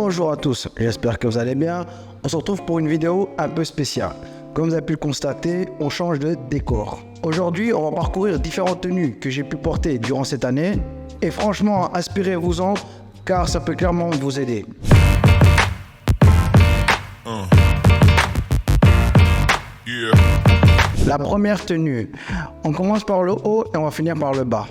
Bonjour à tous, j'espère que vous allez bien. On se retrouve pour une vidéo un peu spéciale. Comme vous avez pu le constater, on change de décor. Aujourd'hui, on va parcourir différentes tenues que j'ai pu porter durant cette année. Et franchement, inspirez-vous-en, car ça peut clairement vous aider. La première tenue, on commence par le haut et on va finir par le bas.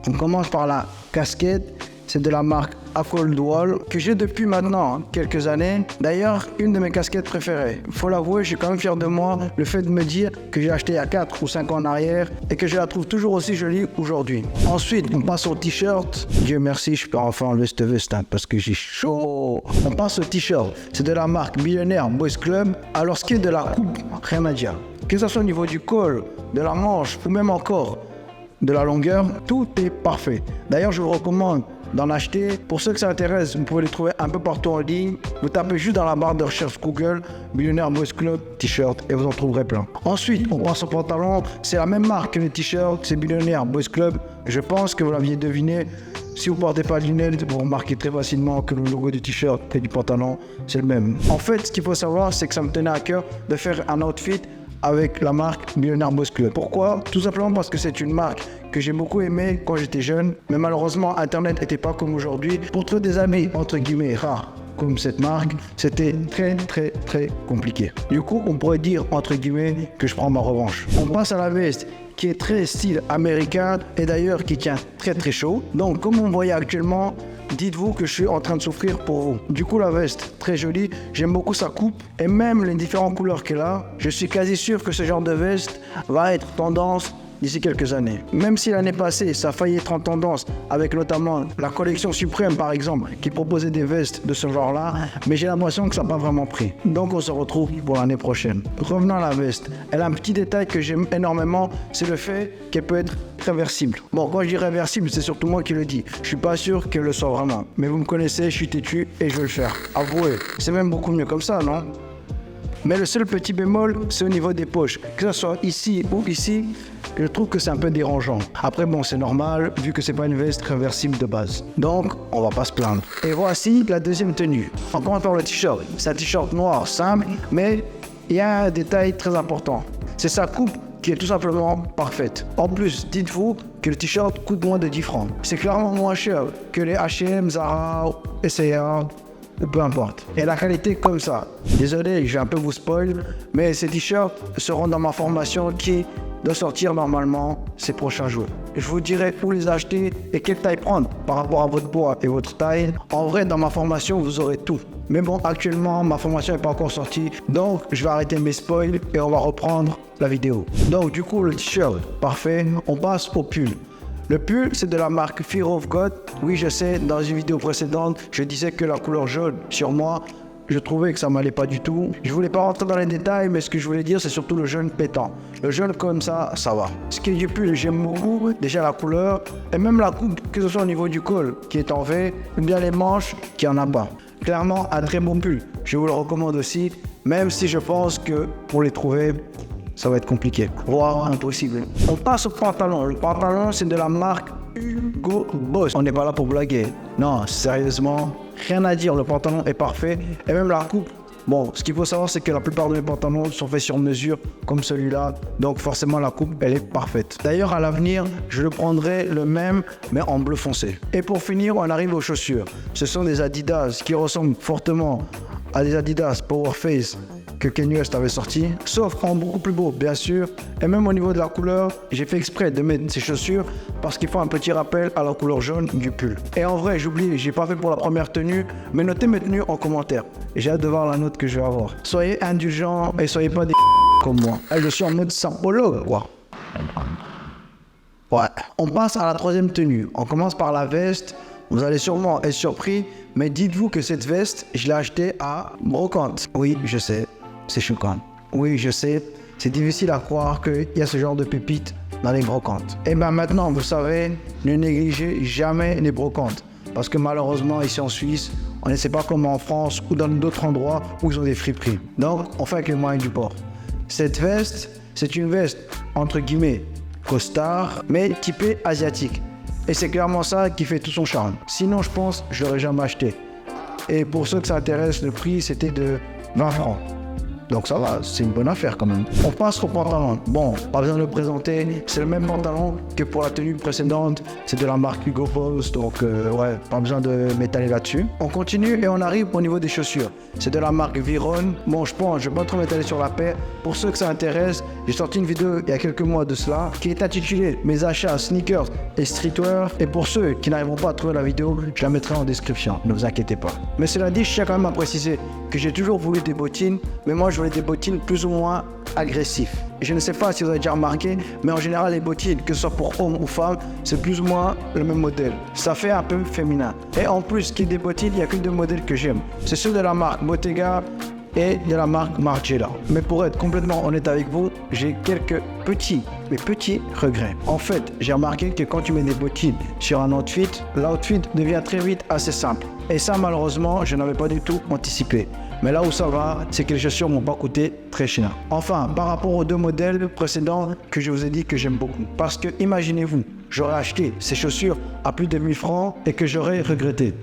On commence par la casquette, c'est de la marque Coldwell que j'ai depuis maintenant quelques années. D'ailleurs, une de mes casquettes préférées. Faut l'avouer, je suis quand même fier de moi, le fait de me dire que j'ai acheté il y a 4 ou 5 ans en arrière et que je la trouve toujours aussi jolie aujourd'hui. Ensuite, on passe au t-shirt. Dieu merci, je peux enfin enlever cette veste parce que j'ai chaud. On passe au t-shirt, c'est de la marque Billionaire Boys Club. Alors ce qui est de la coupe, rien à dire. Que ce soit au niveau du col, de la manche ou même encore de la longueur, tout est parfait. D'ailleurs, je vous recommande d'en acheter. Pour ceux que ça intéresse, vous pouvez les trouver un peu partout en ligne. Vous tapez juste dans la barre de recherche Google Billionaire Boys Club t-shirt et vous en trouverez plein. Ensuite, on passe au pantalon. C'est la même marque que le t-shirt, c'est Billionaire Boys Club. Je pense que vous l'aviez deviné. Si vous ne portez pas de lunettes, vous remarquez très facilement que le logo du t-shirt et du pantalon, c'est le même. En fait, ce qu'il faut savoir, c'est que ça me tenait à cœur de faire un outfit avec la marque Billionaire Boys Club. Pourquoi? Tout simplement parce que c'est une marque que j'ai beaucoup aimée quand j'étais jeune, mais malheureusement Internet n'était pas comme aujourd'hui. Pour trouver des amis entre guillemets rares comme cette marque, c'était très compliqué. Du coup, on pourrait dire entre guillemets que je prends ma revanche. On passe à la veste qui est très style américain et d'ailleurs qui tient très chaud. Donc comme vous voyez actuellement, dites-vous que je suis en train de souffrir pour vous. Du coup, la veste, très jolie. J'aime beaucoup sa coupe et même les différentes couleurs qu'elle a. Je suis quasi sûr que ce genre de veste va être tendance d'ici quelques années. Même si l'année passée, ça a failli être en tendance avec notamment la collection Supreme par exemple, qui proposait des vestes de ce genre-là, mais j'ai l'impression que ça n'a pas vraiment pris. Donc on se retrouve pour l'année prochaine. Revenons à la veste. Elle a un petit détail que j'aime énormément, c'est le fait qu'elle peut être réversible. Bon, quand je dis réversible, c'est surtout moi qui le dis. Je suis pas sûr qu'elle le soit vraiment. Mais vous me connaissez, je suis têtu et je vais le faire. Avouez, c'est même beaucoup mieux comme ça, non? Mais le seul petit bémol, c'est au niveau des poches. Que ce soit ici ou ici, je trouve que c'est un peu dérangeant. Après, bon, c'est normal, vu que c'est pas une veste réversible de base. Donc, on va pas se plaindre. Et voici la deuxième tenue. On commence par le t-shirt. C'est un t-shirt noir simple, mais il y a un détail très important. C'est sa coupe qui est tout simplement parfaite. En plus, dites-vous que le t-shirt coûte moins de 10 francs. C'est clairement moins cher que les H&M, Zara, S&A, peu importe. Et la qualité comme ça. Désolé, je vais un peu vous spoil, mais ces t-shirts seront dans ma formation qui doit sortir normalement ces prochains jours. Je vous dirai où les acheter et quelle taille prendre par rapport à votre poids et votre taille. En vrai, dans ma formation, vous aurez tout. Mais bon, actuellement, ma formation n'est pas encore sortie, donc je vais arrêter mes spoils et on va reprendre la vidéo. Donc du coup, le t-shirt, parfait. On passe au pull. Le pull, c'est de la marque Fear of God. Oui, je sais, dans une vidéo précédente, je disais que la couleur jaune sur moi, je trouvais que ça m'allait pas du tout. Je voulais pas rentrer dans les détails, mais ce que je voulais dire, c'est surtout le jaune pétant. Le jaune comme ça va. Ce qui est du pull, j'aime beaucoup. Déjà la couleur, et même la coupe, que ce soit au niveau du col, qui est en V, ou bien les manches, qui en a pas. Clairement, un très bon pull. Je vous le recommande aussi, même si je pense que pour les trouver, ça va être compliqué, voire impossible. On passe au pantalon. Le pantalon, c'est de la marque Hugo Boss. On n'est pas là pour blaguer. Non, sérieusement, rien à dire. Le pantalon est parfait. Et même la coupe. Bon, ce qu'il faut savoir, c'est que la plupart de mes pantalons sont faits sur mesure, comme celui-là. Donc forcément, la coupe, elle est parfaite. D'ailleurs, à l'avenir, je le prendrai le même, mais en bleu foncé. Et pour finir, on arrive aux chaussures. Ce sont des Adidas qui ressemblent fortement à des Adidas Powerface que Kanye West avait sorti, sauf en beaucoup plus beau, bien sûr. Et même au niveau de la couleur, j'ai fait exprès de mettre ces chaussures parce qu'il faut un petit rappel à la couleur jaune du pull. Et en vrai, j'oublie, j'ai pas fait pour la première tenue, mais notez mes tenues en commentaire. Et j'ai hâte de voir la note que je vais avoir. Soyez indulgents et soyez pas des comme moi. Je suis en mode sapologue, quoi. Ouais, on passe à la troisième tenue. On commence par la veste. Vous allez sûrement être surpris, mais dites-vous que cette veste, je l'ai achetée à Brocante. Oui, je sais, c'est choquant. Oui, je sais, c'est difficile à croire qu'il y a ce genre de pépites dans les brocantes. Et bien maintenant, vous savez, ne négligez jamais les brocantes. Parce que malheureusement, ici en Suisse, on ne sait pas comment en France ou dans d'autres endroits où ils ont des friperies. Donc, on fait avec les moyens du bord. Cette veste, c'est une veste, entre guillemets, costard, mais typée asiatique. Et c'est clairement ça qui fait tout son charme. Sinon, je pense, je l'aurais jamais acheté. Et pour ceux que ça intéresse, le prix c'était de 20 francs. Donc ça va, c'est une bonne affaire quand même. On passe au pantalon. Bon, pas besoin de le présenter. C'est le même pantalon que pour la tenue précédente. C'est de la marque Hugo Boss. Donc ouais, pas besoin de m'étaler là-dessus. On continue et on arrive au niveau des chaussures. C'est de la marque Viron. Bon, je vais pas trop m'étaler sur la paire. Pour ceux que ça intéresse, j'ai sorti une vidéo il y a quelques mois de cela qui est intitulée Mes achats sneakers et streetwear. Et pour ceux qui n'arriveront pas à trouver la vidéo, je la mettrai en description. Ne vous inquiétez pas. Mais cela dit, je tiens quand même à préciser que j'ai toujours voulu des bottines, mais moi je voulais des bottines plus ou moins agressifs. Je ne sais pas si vous avez déjà remarqué, mais en général les bottines, que ce soit pour hommes ou femmes, c'est plus ou moins le même modèle. Ça fait un peu féminin. Et en plus, qu'il y ait des bottines, il n'y a que deux modèles que j'aime. C'est ceux de la marque Bottega et de la marque Margiela. Mais pour être complètement honnête avec vous, j'ai quelques petits regrets. En fait, j'ai remarqué que quand tu mets des bottines sur un outfit, l'outfit devient très vite assez simple. Et ça, malheureusement, je n'avais pas du tout anticipé. Mais là où ça va, c'est que les chaussures m'ont pas coûté très cher. Enfin, par rapport aux deux modèles précédents que je vous ai dit que j'aime beaucoup. Parce que imaginez-vous, j'aurais acheté ces chaussures à plus de 1000 francs et que j'aurais regretté.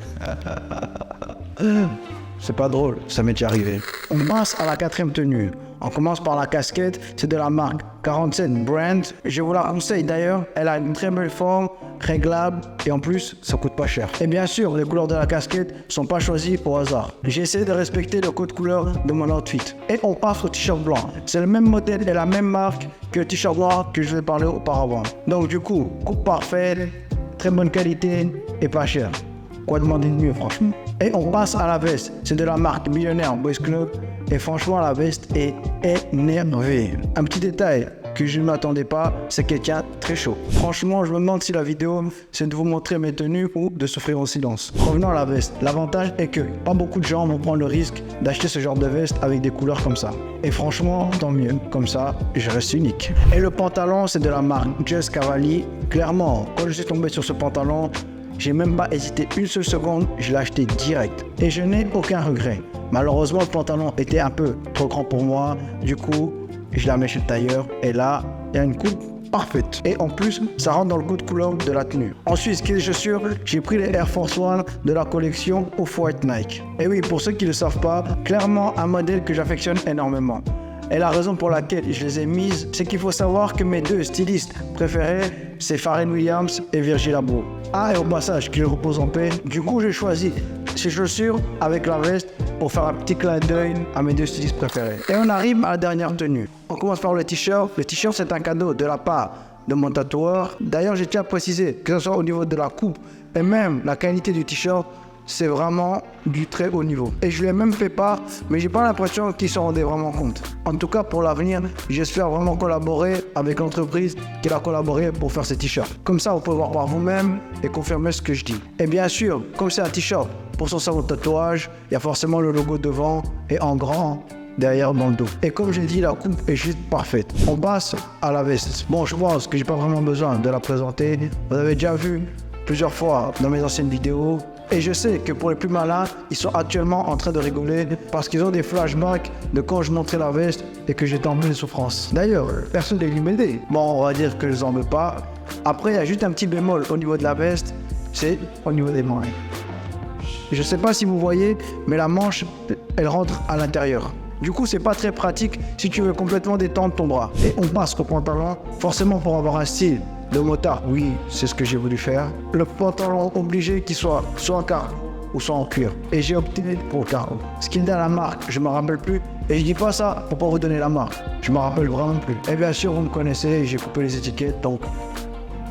C'est pas drôle, ça m'est déjà arrivé. On passe à la quatrième tenue. On commence par la casquette, c'est de la marque 47 Brand. Je vous la conseille d'ailleurs, elle a une très belle forme, réglable et en plus, ça coûte pas cher. Et bien sûr, les couleurs de la casquette sont pas choisies au hasard. J'ai essayé de respecter le code couleur de mon outfit. Et on passe au t-shirt blanc. C'est le même modèle et la même marque que le t-shirt noir que je vous ai parlé auparavant. Donc du coup, coupe parfaite, très bonne qualité et pas cher. Quoi demander de mieux, franchement? Et on passe à la veste. C'est de la marque Millionaire Boys Club. Et franchement, la veste est énervée. Un petit détail que je ne m'attendais pas, c'est qu'elle tient très chaud. Franchement, je me demande si la vidéo, c'est de vous montrer mes tenues ou de souffrir en silence. Revenons à la veste. L'avantage est que pas beaucoup de gens vont prendre le risque d'acheter ce genre de veste avec des couleurs comme ça. Et franchement, tant mieux. Comme ça, je reste unique. Et le pantalon, c'est de la marque Just Cavalli. Clairement, quand je suis tombé sur ce pantalon, j'ai même pas hésité une seule seconde, je l'ai acheté direct. Et je n'ai aucun regret. Malheureusement, le pantalon était un peu trop grand pour moi. Du coup, je l'ai mis chez le tailleur. Et là, il y a une coupe parfaite. Et en plus, ça rentre dans le code couleur de la tenue. Ensuite, ce qui est des chaussures, j'ai pris les Air Force One de la collection Off-White Nike. Et oui, pour ceux qui ne le savent pas, clairement un modèle que j'affectionne énormément. Et la raison pour laquelle je les ai mises, c'est qu'il faut savoir que mes deux stylistes préférés, c'est Pharrell Williams et Virgil Abloh. Ah, et au passage, qu'il repose en paix. Du coup, j'ai choisi ces chaussures avec la veste pour faire un petit clin d'œil à mes deux stylistes préférés. Et on arrive à la dernière tenue. On commence par le t-shirt. Le t-shirt, c'est un cadeau de la part de mon tatoueur. D'ailleurs, j'ai déjà précisé que ce soit au niveau de la coupe et même la qualité du t-shirt, c'est vraiment du très haut niveau. Et je lui ai même fait part, mais j'ai pas l'impression qu'il s'en rendait vraiment compte. En tout cas, pour l'avenir, j'espère vraiment collaborer avec l'entreprise qui a collaboré pour faire ces t-shirts. Comme ça, vous pouvez voir par vous-même et confirmer ce que je dis. Et bien sûr, comme c'est un t-shirt pour son salon de tatouage, il y a forcément le logo devant et en grand derrière dans le dos. Et comme j'ai dit, la coupe est juste parfaite. On passe à la veste. Bon, je pense que j'ai pas vraiment besoin de la présenter. Vous avez déjà vu plusieurs fois dans mes anciennes vidéos. Et je sais que pour les plus malins, ils sont actuellement en train de rigoler parce qu'ils ont des flashbacks de quand je montrais la veste et que j'étais en pleine souffrance. D'ailleurs, personne ne les m'aider. Bon, on va dire que je les en veux pas. Après, il y a juste un petit bémol au niveau de la veste, c'est au niveau des manches. Je sais pas si vous voyez, mais la manche, elle rentre à l'intérieur. Du coup, c'est pas très pratique si tu veux complètement détendre ton bras. Et on passe au pantalon, forcément pour avoir un style de motard, oui, c'est ce que j'ai voulu faire. Le pantalon obligé qu'il soit en cargo ou soit en cuir. Et j'ai opté pour le cargo. Ce qui est dans la marque, je me rappelle plus. Et je dis pas ça pour pas vous donner la marque. Je me rappelle vraiment plus. Et bien sûr, vous me connaissez, j'ai coupé les étiquettes, donc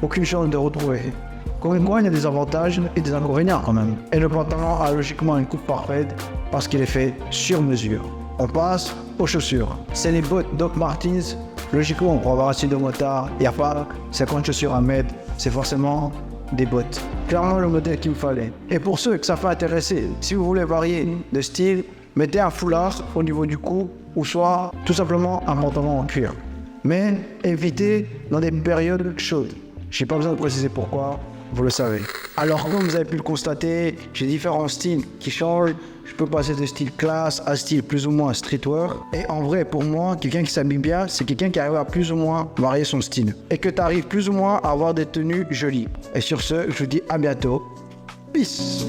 aucune chance de retrouver. Comme quoi, il y a des avantages et des inconvénients quand même. Et le pantalon a logiquement une coupe parfaite parce qu'il est fait sur mesure. On passe aux chaussures. C'est les bottes Doc Martens. Logiquement, pour avoir un style de motard, il n'y a pas 50 chaussures à mettre, c'est forcément des bottes. Clairement le modèle qu'il me fallait. Et pour ceux que ça fait intéresser, si vous voulez varier de style, mettez un foulard au niveau du cou ou soit tout simplement un pantalon en cuir. Mais évitez dans des périodes chaudes. Je n'ai pas besoin de préciser pourquoi, vous le savez. Alors comme vous avez pu le constater, j'ai différents styles qui changent. Je peux passer de style classe à style plus ou moins streetwear. Et en vrai, pour moi, quelqu'un qui s'habille bien, c'est quelqu'un qui arrive à plus ou moins varier son style. Et que tu arrives plus ou moins à avoir des tenues jolies. Et sur ce, je vous dis à bientôt. Peace!